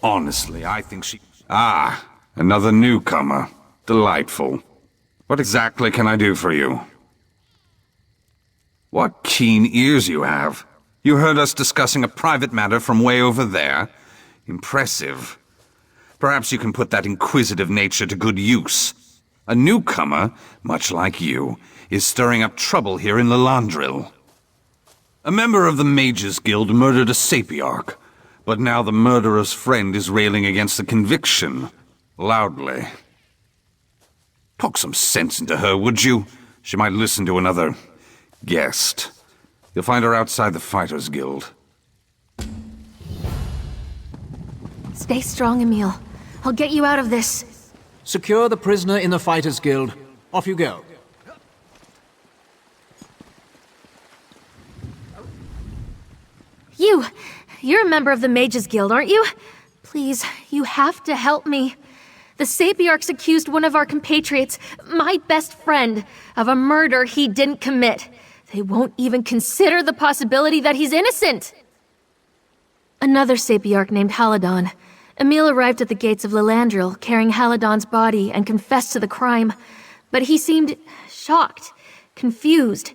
Honestly, I think she... Ah, another newcomer. Delightful. What exactly can I do for you? What keen ears you have. You heard us discussing a private matter from way over there? Impressive. Perhaps you can put that inquisitive nature to good use. A newcomer, much like you, is stirring up trouble here in Illandril. A member of the Mages Guild murdered a sapiarch, but now the murderer's friend is railing against the conviction, loudly. Poke some sense into her, would you? She might listen to another guest. You'll find her outside the Fighters Guild. Stay strong, Emil. I'll get you out of this. Secure the prisoner in the Fighters Guild. Off you go. You're a member of the Mages Guild, aren't you? Please, you have to help me. The Sapiarchs accused one of our compatriots, my best friend, of a murder he didn't commit. They won't even consider the possibility that he's innocent. Another Sapiarch named Halidon. Emil arrived at the gates of Illandril, carrying Halidon's body, and confessed to the crime. But he seemed shocked, confused.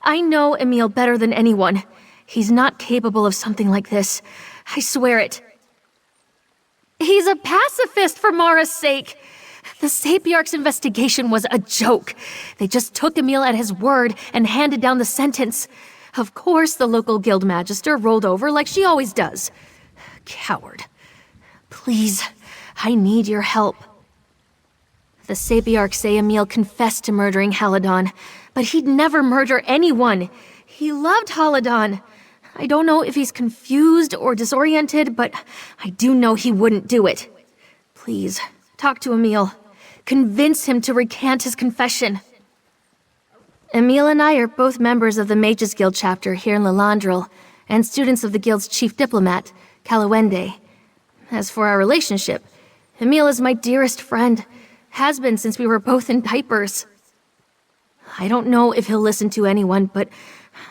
I know Emil better than anyone. He's not capable of something like this. I swear it. He's a pacifist, for Mara's sake. The Sapiarch's investigation was a joke. They just took Emil at his word and handed down the sentence. Of course, the local guild magister rolled over like she always does. Coward. Please, I need your help. The Sapiarchs say Emil confessed to murdering Halidon, but he'd never murder anyone. He loved Halidon. I don't know if he's confused or disoriented, but I do know he wouldn't do it. Please, talk to Emil. Convince him to recant his confession. Emil and I are both members of the Mages Guild chapter here in Illandril, and students of the guild's chief diplomat, Kalawende. As for our relationship, Emil is my dearest friend, has been since we were both in diapers. I don't know if he'll listen to anyone, but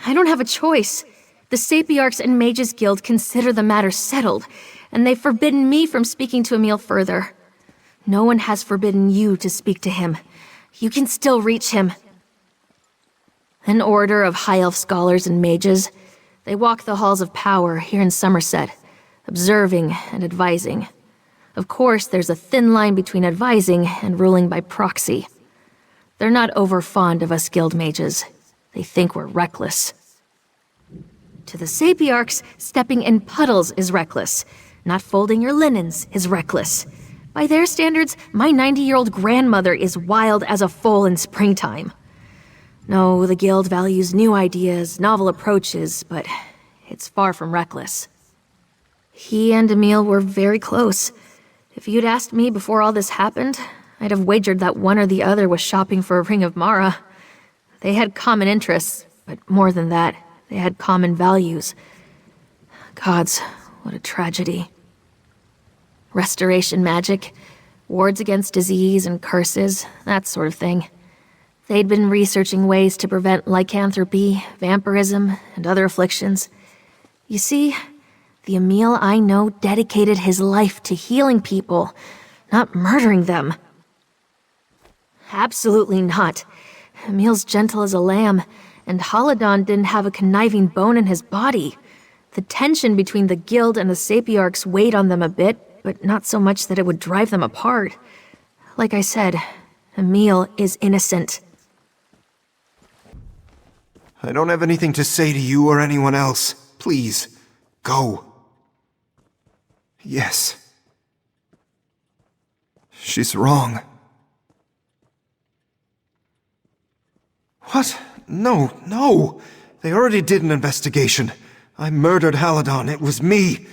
I don't have a choice. The Sapiarchs and Mages Guild consider the matter settled, and they've forbidden me from speaking to Emil further. No one has forbidden you to speak to him. You can still reach him. An order of high elf scholars and mages. They walk the halls of power here in Somerset, observing and advising. Of course, there's a thin line between advising and ruling by proxy. They're not over fond of us guild mages. They think we're reckless. To the Sapiarchs, stepping in puddles is reckless. Not folding your linens is reckless. By their standards, my 90-year-old grandmother is wild as a foal in springtime. No, the guild values new ideas, novel approaches, but it's far from reckless. He and Emil were very close. If you'd asked me before all this happened, I'd have wagered that one or the other was shopping for a ring of Mara. They had common interests, but more than that, they had common values. Gods, what a tragedy. Restoration magic, wards against disease and curses, that sort of thing. They'd been researching ways to prevent lycanthropy, vampirism, and other afflictions. You see, the Emil I know dedicated his life to healing people, not murdering them. Absolutely not. Emil's gentle as a lamb, and Halidon didn't have a conniving bone in his body. The tension between the guild and the Sapiarchs weighed on them a bit, but not so much that it would drive them apart. Like I said, Emil is innocent. I don't have anything to say to you or anyone else. Please, go. Yes. She's wrong. What? No. They already did an investigation. I murdered Halidon. It was me.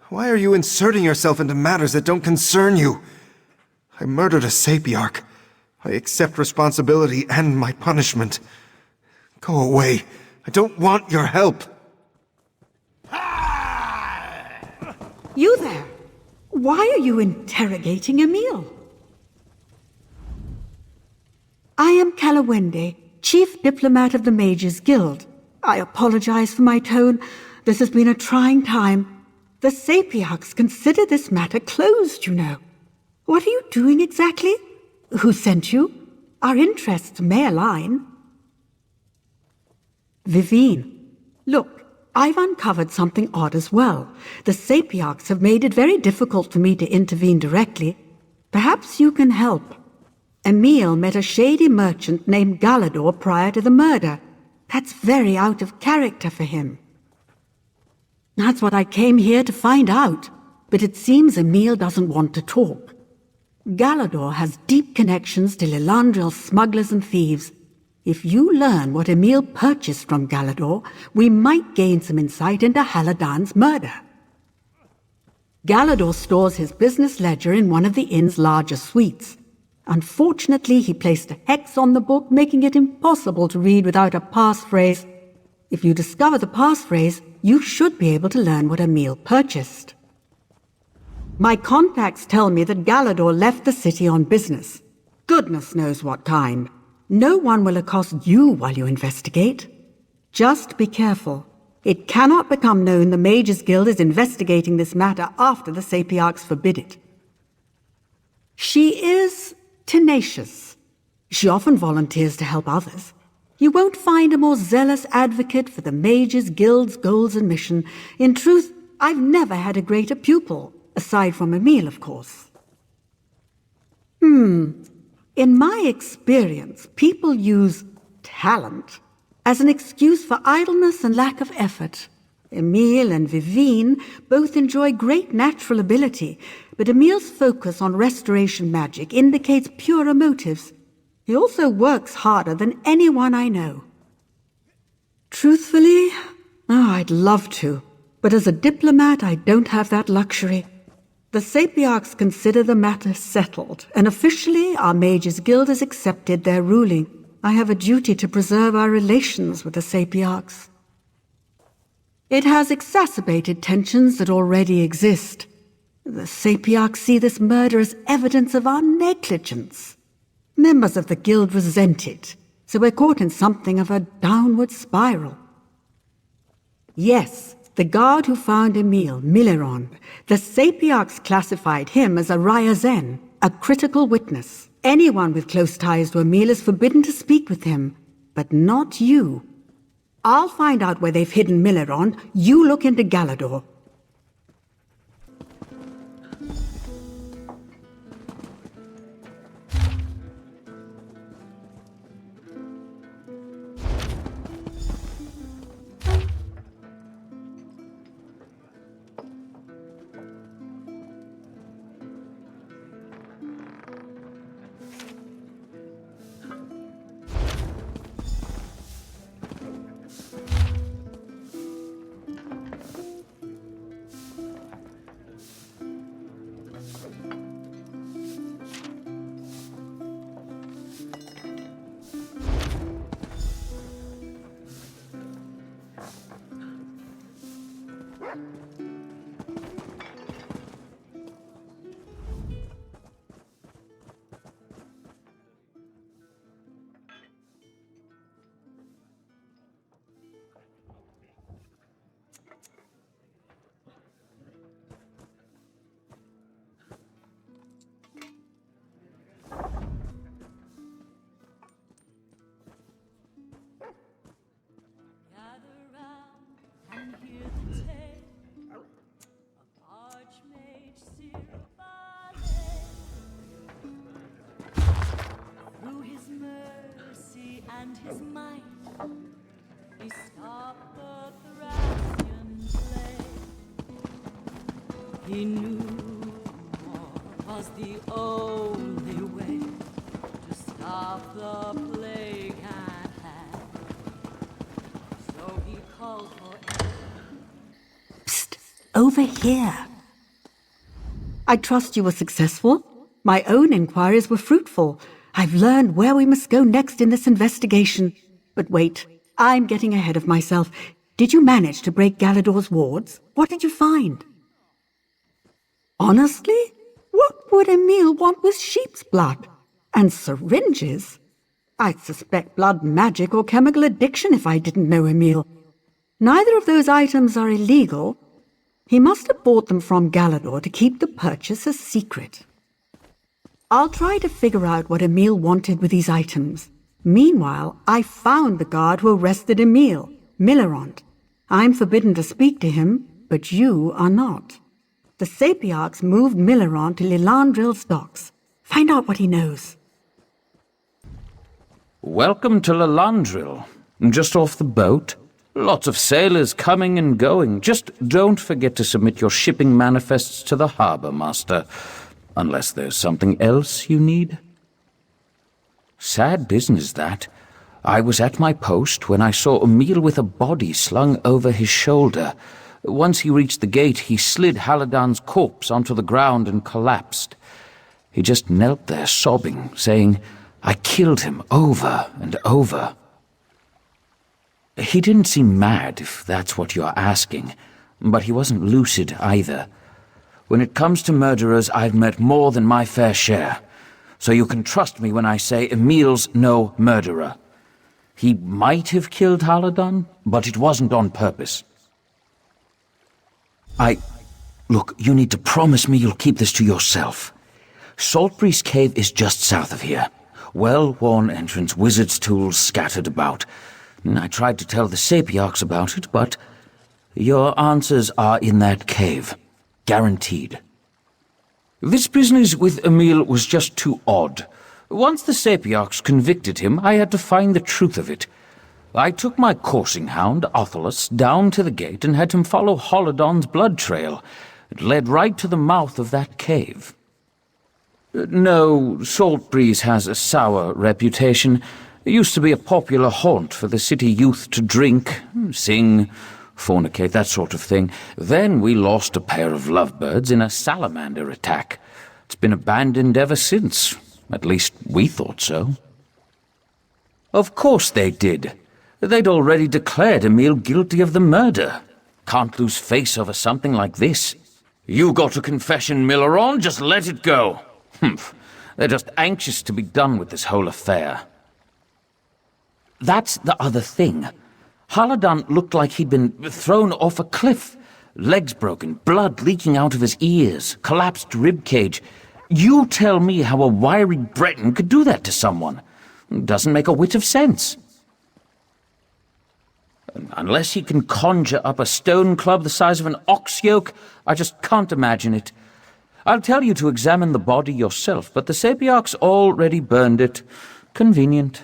Why are you inserting yourself into matters that don't concern you? I murdered a Sapiarch. I accept responsibility and my punishment. Go away. I don't want your help. You there! Why are you interrogating Emil? I am Kalawende, Chief Diplomat of the Mages Guild. I apologize for my tone. This has been a trying time. The Sapiarchs consider this matter closed, you know. What are you doing exactly? Who sent you? Our interests may align. Vivine, look, I've uncovered something odd as well. The Sapiarchs have made it very difficult for me to intervene directly. Perhaps you can help. Emil met a shady merchant named Galador prior to the murder. That's very out of character for him. That's what I came here to find out. But it seems Emil doesn't want to talk. Galador has deep connections to Illandril smugglers and thieves. If you learn what Emil purchased from Galador, we might gain some insight into Haladan's murder. Galador stores his business ledger in one of the inn's larger suites. Unfortunately, he placed a hex on the book, making it impossible to read without a passphrase. If you discover the passphrase, you should be able to learn what Emil purchased. My contacts tell me that Galador left the city on business. Goodness knows what kind. No one will accost you while you investigate. Just be careful. It cannot become known the Mages Guild is investigating this matter after the Sapiarchs forbid it. She is tenacious. She often volunteers to help others. You won't find a more zealous advocate for the Mages Guild's goals and mission. In truth, I've never had a greater pupil, aside from Emil, of course. In my experience, people use talent as an excuse for idleness and lack of effort. Emil and Vivine both enjoy great natural ability, but Emil's focus on restoration magic indicates purer motives. He also works harder than anyone I know. Truthfully, I'd love to, but as a diplomat, I don't have that luxury. The Sapiarchs consider the matter settled, and officially our Mages Guild has accepted their ruling. I have a duty to preserve our relations with the Sapiarchs. It has exacerbated tensions that already exist. The Sapiarchs see this murder as evidence of our negligence. Members of the Guild resent it, so we're caught in something of a downward spiral. Yes, the guard who found Emil, Millerond, the Sapiarchs classified him as a Ryazen, a critical witness. Anyone with close ties to Emil is forbidden to speak with him, but not you. I'll find out where they've hidden Millerond. You look into Galador. And his might, he stopped the Thracian plague. He knew war was the only way to stop the plague at hand. So he called for Psst, over here. I trust you were successful. My own inquiries were fruitful. I've learned where we must go next in this investigation. But wait, I'm getting ahead of myself. Did you manage to break Galador's wards? What did you find? Honestly, what would Emil want with sheep's blood? And syringes? I'd suspect blood magic or chemical addiction if I didn't know Emil. Neither of those items are illegal. He must have bought them from Galador to keep the purchase a secret. I'll try to figure out what Emil wanted with these items. Meanwhile, I found the guard who arrested Emil, Millerond. I'm forbidden to speak to him, but you are not. The Sapiarchs moved Millerond to Illandril's docks. Find out what he knows. Welcome to Illandril. Just off the boat. Lots of sailors coming and going. Just don't forget to submit your shipping manifests to the harbour master. Unless there's something else you need. Sad business, that. I was at my post when I saw Emil with a body slung over his shoulder. Once he reached the gate, he slid Haladan's corpse onto the ground and collapsed. He just knelt there sobbing, saying, "I killed him over and over." He didn't seem mad, if that's what you're asking, but he wasn't lucid either. When it comes to murderers, I've met more than my fair share, so you can trust me when I say Emil's no murderer. He might have killed Haladan, but it wasn't on purpose. Look, you need to promise me you'll keep this to yourself. Saltbreeze Cave is just south of here. Well-worn entrance, wizard's tools scattered about. I tried to tell the Sapiarchs about it, but your answers are in that cave. Guaranteed. This business with Emil was just too odd. Once the Sapiarchs convicted him, I had to find the truth of it. I took my coursing hound, Othelus, down to the gate and had him follow Haladan's blood trail. It led right to the mouth of that cave. No, Saltbreeze has a sour reputation. It used to be a popular haunt for the city youth to drink, sing, fornicate, that sort of thing. Then we lost a pair of lovebirds in a salamander attack. It's been abandoned ever since. At least we thought so. Of course they did. They'd already declared Emil guilty of the murder. Can't lose face over something like this. You got a confession, Millerond, just let it go. Humph. They're just anxious to be done with this whole affair. That's the other thing. Haladan looked like he'd been thrown off a cliff. Legs broken, blood leaking out of his ears, collapsed ribcage. You tell me how a wiry Breton could do that to someone. Doesn't make a whit of sense. Unless he can conjure up a stone club the size of an ox yoke, I just can't imagine it. I'll tell you to examine the body yourself, but the Sapiarchs already burned it. Convenient.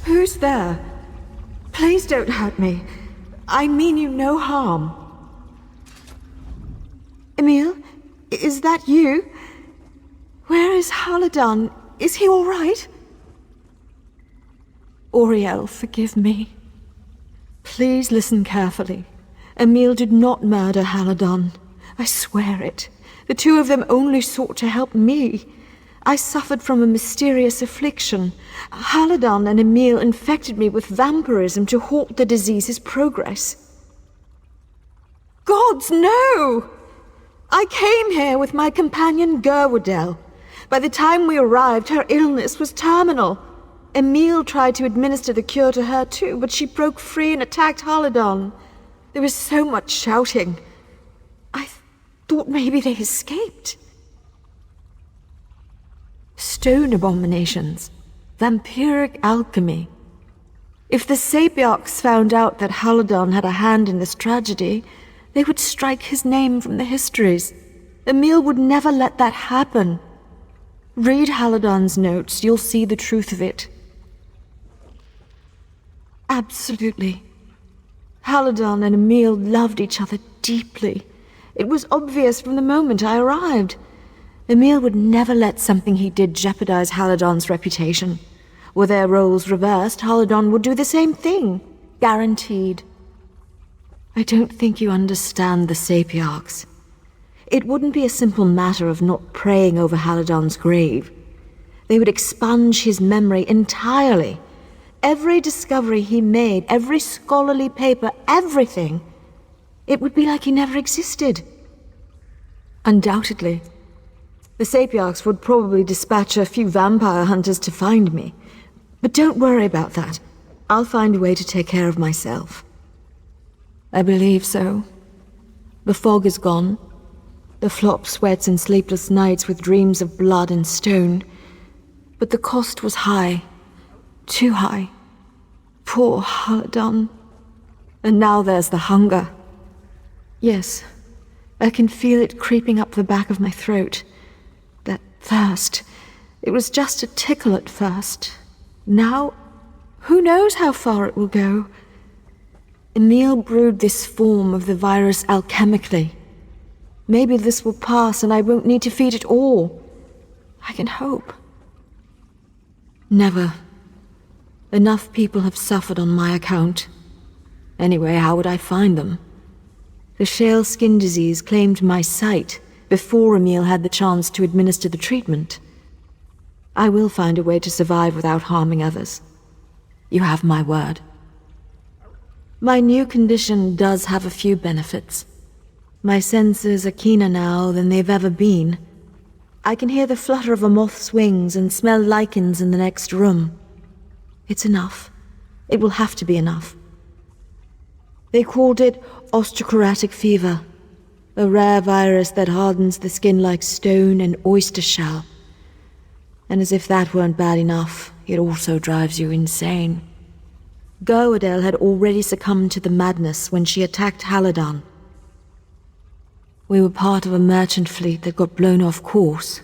Who's there? Please don't hurt me. I mean you no harm. Emil, is that you? Where is Haladan? Is he all right? Auriel, forgive me. Please listen carefully. Emil did not murder Haladan. I swear it. The two of them only sought to help me. I suffered from a mysterious affliction. Haladan and Emil infected me with vampirism to halt the disease's progress. Gods, no! I came here with my companion Gerwardel. By the time we arrived, her illness was terminal. Emil tried to administer the cure to her too, but she broke free and attacked Haladan. There was so much shouting. I thought maybe they escaped. Stone abominations. Vampiric alchemy. If the Sapiarchs found out that Haladon had a hand in this tragedy, they would strike his name from the histories. Emil would never let that happen. Read Haladon's notes, you'll see the truth of it. Absolutely. Haladon and Emil loved each other deeply. It was obvious from the moment I arrived. Emil would never let something he did jeopardize Haladon's reputation. Were their roles reversed, Haladon would do the same thing. Guaranteed. I don't think you understand the Sapiarchs. It wouldn't be a simple matter of not praying over Haladon's grave. They would expunge his memory entirely. Every discovery he made, every scholarly paper, everything. It would be like he never existed. Undoubtedly. The Sapiarchs would probably dispatch a few vampire hunters to find me. But don't worry about that. I'll find a way to take care of myself. I believe so. The fog is gone. The flop sweats and sleepless nights with dreams of blood and stone. But the cost was high. Too high. Poor Haladon. And now there's the hunger. Yes, I can feel it creeping up the back of my throat. That thirst. It was just a tickle at first. Now, who knows how far it will go? Emil brewed this form of the virus alchemically. Maybe this will pass and I won't need to feed it all. I can hope. Never. Enough people have suffered on my account. Anyway, how would I find them? The shale skin disease claimed my sight before Emil had the chance to administer the treatment. I will find a way to survive without harming others. You have my word. My new condition does have a few benefits. My senses are keener now than they've ever been. I can hear the flutter of a moth's wings and smell lichens in the next room. It's enough. It will have to be enough. They called it osteochondritic fever, a rare virus that hardens the skin like stone and oyster shell. And as if that weren't bad enough, it also drives you insane. Gerwadel had already succumbed to the madness when she attacked Haladon. We were part of a merchant fleet that got blown off course,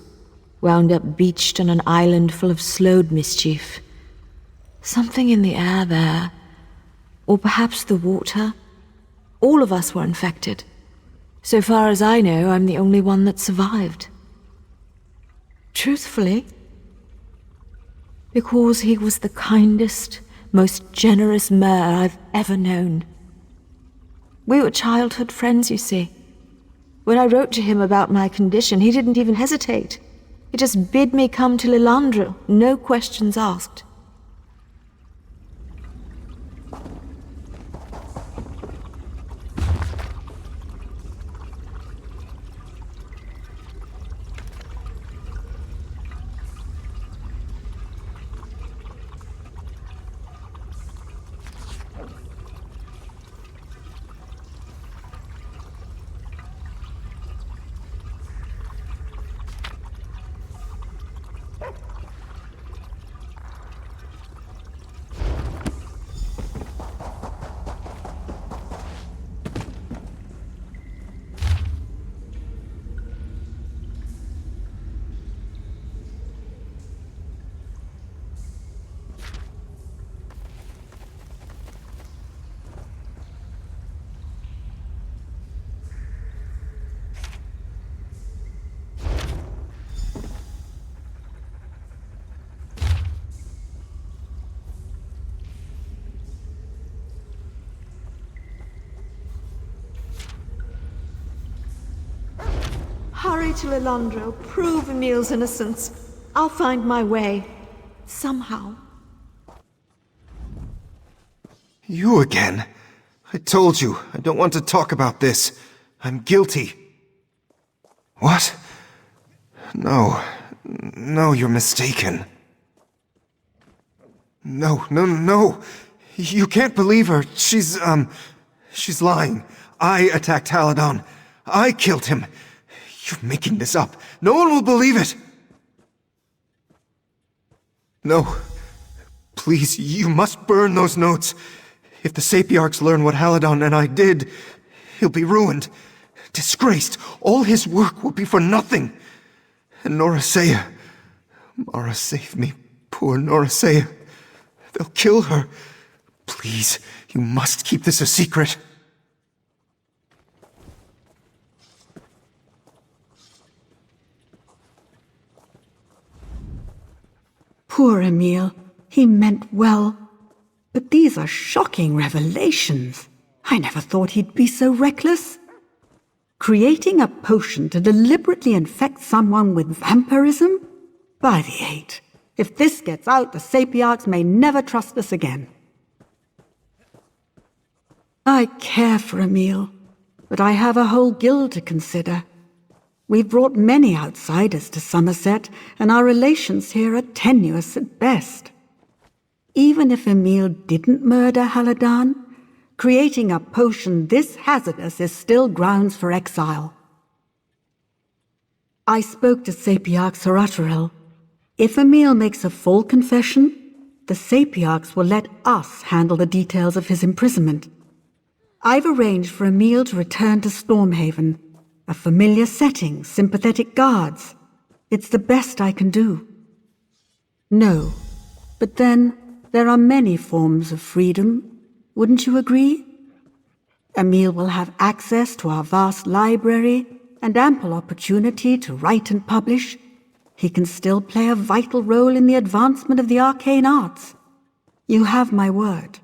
wound up beached on an island full of slowed mischief. Something in the air there, or perhaps the water. All of us were infected. So far as I know, I'm the only one that survived. Truthfully, because he was the kindest, most generous mayor I've ever known. We were childhood friends, you see. When I wrote to him about my condition, he didn't even hesitate. He just bid me come to Illandril, no questions asked. Hurry to Illandril, prove Emil's innocence. I'll find my way. Somehow. You again? I told you, I don't want to talk about this. I'm guilty. What? No. No, you're mistaken. No. You can't believe her. She's lying. I attacked Haladon. I killed him. You're making this up. No one will believe it. No. Please, you must burn those notes. If the Sapiarchs learn what Haladon and I did, he'll be ruined. Disgraced. All his work will be for nothing. And Norasea. Mara, save me. Poor Norasea. They'll kill her. Please, you must keep this a secret. Poor Emil. He meant well. But these are shocking revelations. I never thought he'd be so reckless. Creating a potion to deliberately infect someone with vampirism? By the eight. If this gets out, the Sapiarchs may never trust us again. I care for Emil, but I have a whole guild to consider. We've brought many outsiders to Somerset, and our relations here are tenuous at best. Even if Emil didn't murder Haladon, creating a potion this hazardous is still grounds for exile. I spoke to Sapiarch Saratarel. If Emil makes a full confession, the Sapiarchs will let us handle the details of his imprisonment. I've arranged for Emil to return to Stormhaven. A familiar setting, sympathetic guards. It's the best I can do. No, but then there are many forms of freedom. Wouldn't you agree? Emil will have access to our vast library and ample opportunity to write and publish. He can still play a vital role in the advancement of the arcane arts. You have my word.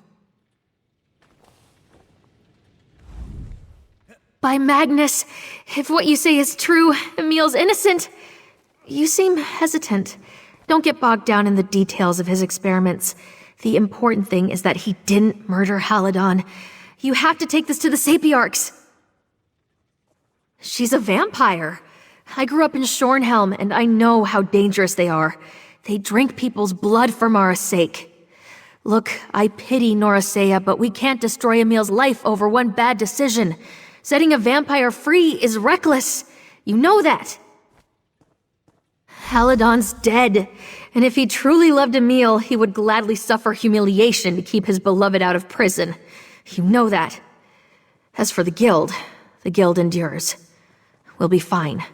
By Magnus, if what you say is true, Emil's innocent. You seem hesitant. Don't get bogged down in the details of his experiments. The important thing is that he didn't murder Haladon. You have to take this to the Sapiarchs. She's a vampire. I grew up in Shornhelm, and I know how dangerous they are. They drink people's blood for Mara's sake. Look, I pity Norasea, but we can't destroy Emil's life over one bad decision. Setting a vampire free is reckless. You know that. Haladon's dead, and if he truly loved Emil, he would gladly suffer humiliation to keep his beloved out of prison. You know that. As for the guild endures. We'll be fine.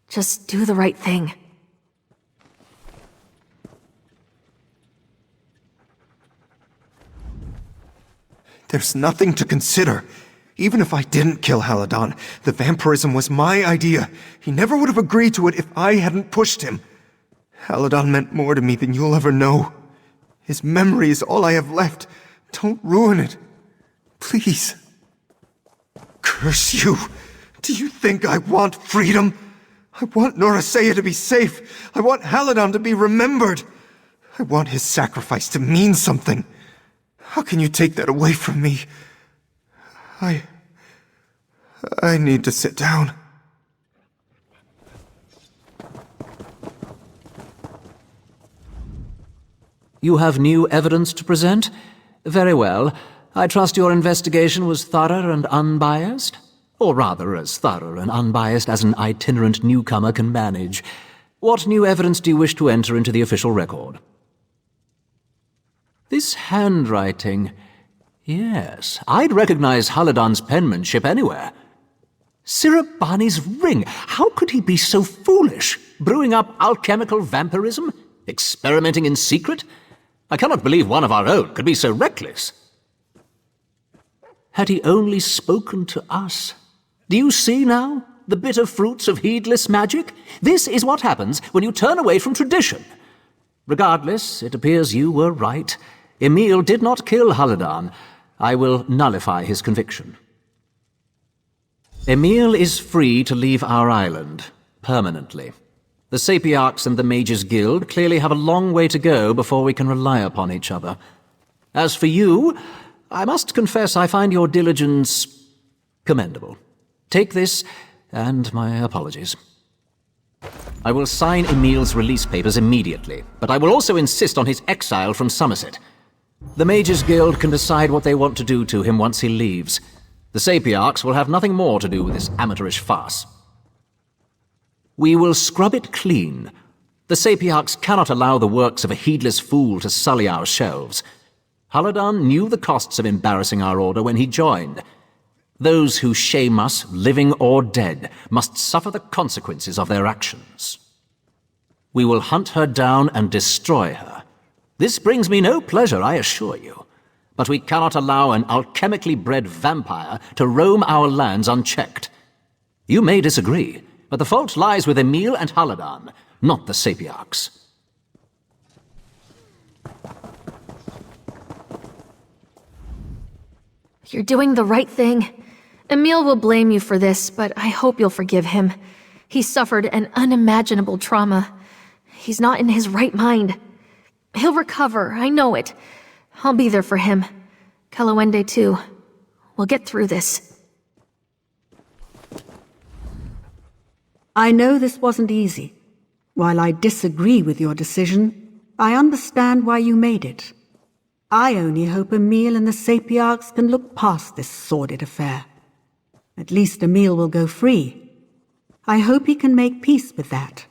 Just do the right thing. There's nothing to consider. Even if I didn't kill Haladon, the vampirism was my idea. He never would have agreed to it if I hadn't pushed him. Haladon meant more to me than you'll ever know. His memory is all I have left. Don't ruin it. Please. Curse you. Do you think I want freedom? I want Norasea to be safe. I want Haladon to be remembered. I want his sacrifice to mean something. How can you take that away from me? I need to sit down. You have new evidence to present? Very well. I trust your investigation was thorough and unbiased? Or rather, as thorough and unbiased as an itinerant newcomer can manage. What new evidence do you wish to enter into the official record? This handwriting... Yes, I'd recognize Haladon's penmanship anywhere. Sirabani's ring! How could he be so foolish? Brewing up alchemical vampirism? Experimenting in secret? I cannot believe one of our own could be so reckless. Had he only spoken to us? Do you see now the bitter fruits of heedless magic? This is what happens when you turn away from tradition. Regardless, it appears you were right. Emil did not kill Haladon. I will nullify his conviction. Emil is free to leave our island, permanently. The Sapiarchs and the Mages Guild clearly have a long way to go before we can rely upon each other. As for you, I must confess I find your diligence commendable. Take this, and my apologies. I will sign Emil's release papers immediately, but I will also insist on his exile from Somerset. The Mages Guild can decide what they want to do to him once he leaves. The Sapiarchs will have nothing more to do with this amateurish farce. We will scrub it clean. The Sapiarchs cannot allow the works of a heedless fool to sully our shelves. Haladan knew the costs of embarrassing our order when he joined. Those who shame us, living or dead, must suffer the consequences of their actions. We will hunt her down and destroy her. This brings me no pleasure, I assure you. But we cannot allow an alchemically bred vampire to roam our lands unchecked. You may disagree, but the fault lies with Emil and Haladan, not the Sapiarchs. You're doing the right thing. Emil will blame you for this, but I hope you'll forgive him. He suffered an unimaginable trauma. He's not in his right mind. He'll recover, I know it. I'll be there for him. Kalawende too. We'll get through this. I know this wasn't easy. While I disagree with your decision, I understand why you made it. I only hope Emil and the Sapiarchs can look past this sordid affair. At least Emil will go free. I hope he can make peace with that.